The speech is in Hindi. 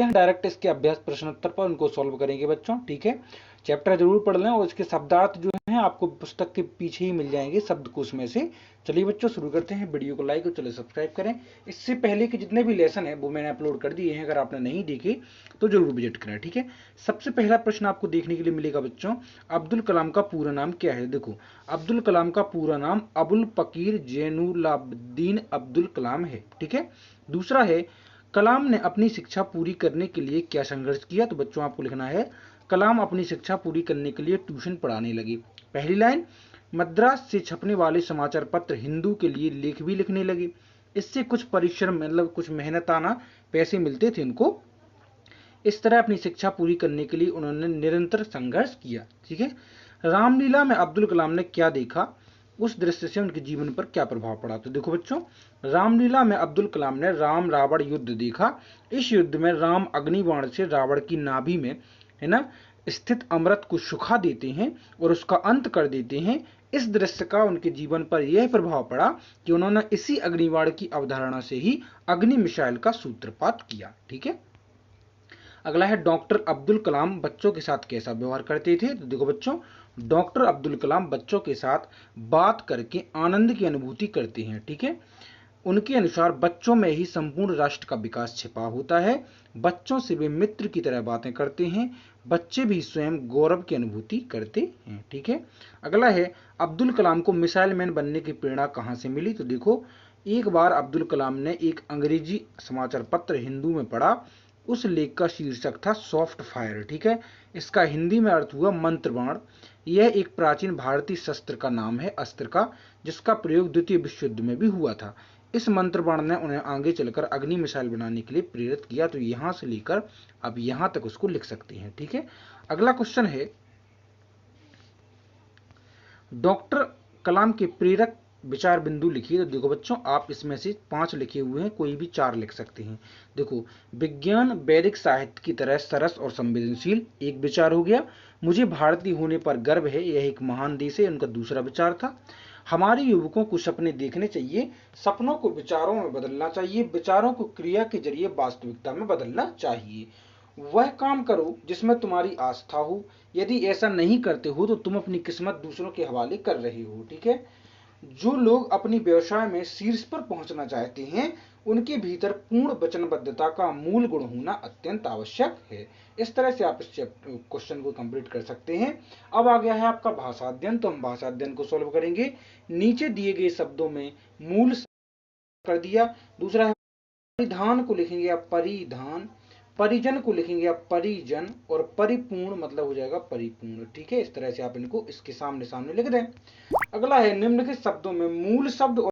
डायरेक्ट इसके अभ्यास प्रश्न उत्तर पर उनको सॉल्व करेंगे बच्चों, ठीक है। चैप्टर जरूर पढ़ लें और इसके शब्दार्थ जो हैं आपको पुस्तक के पीछे ही मिल जाएंगे शब्दकोश में से। चलिए बच्चों शुरू करते हैं, वीडियो को लाइक और चलो सब्सक्राइब करें। इससे पहले के जितने भी लेसन है वो मैंने अपलोड कर दिए हैं, अगर आपने नहीं देखे तो जरूर विजिट करें, ठीक है। सबसे पहला प्रश्न आपको देखने के लिए मिलेगा बच्चों, अब्दुल कलाम का पूरा नाम क्या है। देखो, अब्दुल कलाम का पूरा नाम अबुल पकीर जैनुलाब्दीन अब्दुल कलाम है, ठीक है। दूसरा है, कलाम ने अपनी शिक्षा पूरी करने के लिए क्या संघर्ष किया। तो बच्चों आपको लिखना है, कलाम अपनी शिक्षा पूरी करने के लिए ट्यूशन पढ़ाने लगे। पहली लाइन, मद्रास से छपने वाले समाचार पत्र हिंदू के लिए लेख भी लिखने लगे। इससे कुछ परिश्रम मतलब कुछ मेहनताना पैसे मिलते थे उनको। इस तरह अपनी शिक्षा पूरी करने के लिए उन्होंने निरंतर संघर्ष किया, ठीक है। रामलीला में अब्दुल कलाम ने क्या देखा, उस दृश्य से उनके जीवन पर क्या प्रभाव पड़ा। तो देखो बच्चों, रामलीला में अब्दुल कलाम ने राम रावण युद्ध देखा। इस युद्ध में राम अग्निबाण से रावण की नाभि में, है ना, स्थित अमृत को सुखा देते हैं और उसका अंत कर देते हैं। इस दृश्य का उनके जीवन पर यह प्रभाव पड़ा कि उन्होंने इसी अग्निबाण की अवधारणा से ही अग्नि मिसाइल का सूत्रपात किया, ठीक है। अगला है, डॉक्टर अब्दुल कलाम बच्चों के साथ कैसा व्यवहार करते थे। तो देखो बच्चों, डॉक्टर अब्दुल कलाम बच्चों के साथ बात करके आनंद की अनुभूति करते हैं, ठीक है। उनके अनुसार बच्चों में ही संपूर्ण राष्ट्र का विकास छिपा होता है। बच्चों से वे मित्र की तरह बातें करते हैं। बच्चे भी स्वयं गौरव की अनुभूति करते हैं, ठीक है। अगला है, अब्दुल कलाम को मिसाइल मैन बनने की प्रेरणा कहाँ से मिली। तो देखो, एक बार अब्दुल कलाम ने एक अंग्रेजी समाचार पत्र हिंदू में पढ़ा। उस लेख का शीर्षक था सॉफ्ट फायर, ठीक है। इसका हिंदी में अर्थ हुआ मंत्र बाण। यह एक प्राचीन भारतीय शस्त्र का नाम है, अस्त्र का, जिसका प्रयोग द्वितीय विश्व युद्ध में भी हुआ था। इस मंत्र बाण ने उन्हें आगे चलकर अग्नि मिसाइल बनाने के लिए प्रेरित किया। तो यहां से लेकर अब यहां तक उसको लिख सकते हैं, ठीक है। अगला क्वेश्चन है, डॉक्टर कलाम के प्रेरक विचार बिंदु लिखिए। तो देखो बच्चों, आप इसमें से 5 लिखे हुए हैं, कोई भी 4 लिख सकते हैं। देखो, विज्ञान वैदिक साहित्य की तरह सरस और संवेदनशील, एक विचार हो गया। मुझे भारतीय होने पर गर्व है, यह एक महान देश है, उनका दूसरा विचार था। हमारे युवकों को सपने देखने चाहिए, सपनों को विचारों में बदलना चाहिए, विचारों को क्रिया के जरिए वास्तविकता में बदलना चाहिए। वह काम करो जिसमें तुम्हारी आस्था हो, यदि ऐसा नहीं करते हो तो तुम अपनी किस्मत दूसरों के हवाले कर रहे हो, ठीक है। जो लोग अपनी व्यवसाय में शीर्ष पर पहुंचना चाहते हैं, उनके भीतर पूर्ण वचनबद्धता का मूल गुण होना अत्यंत आवश्यक है। इस तरह से आप इस क्वेश्चन को कंप्लीट कर सकते हैं। अब आ गया है आपका भाषा अध्ययन, तो हम भाषा अध्ययन को सॉल्व करेंगे। नीचे दिए गए शब्दों में मूल कर दिया। दूसरा है, परिधान को लिखेंगे आप परिधान, परिजन को लिखेंगे आप परिजन, और परिपूर्ण मतलब हो जाएगा परिपूर्ण, ठीक है। इस तरह से आप इनको इसके सामने सामने लिख दें। अगला है, निम्नलिखित शब्दों में मूल शब्द और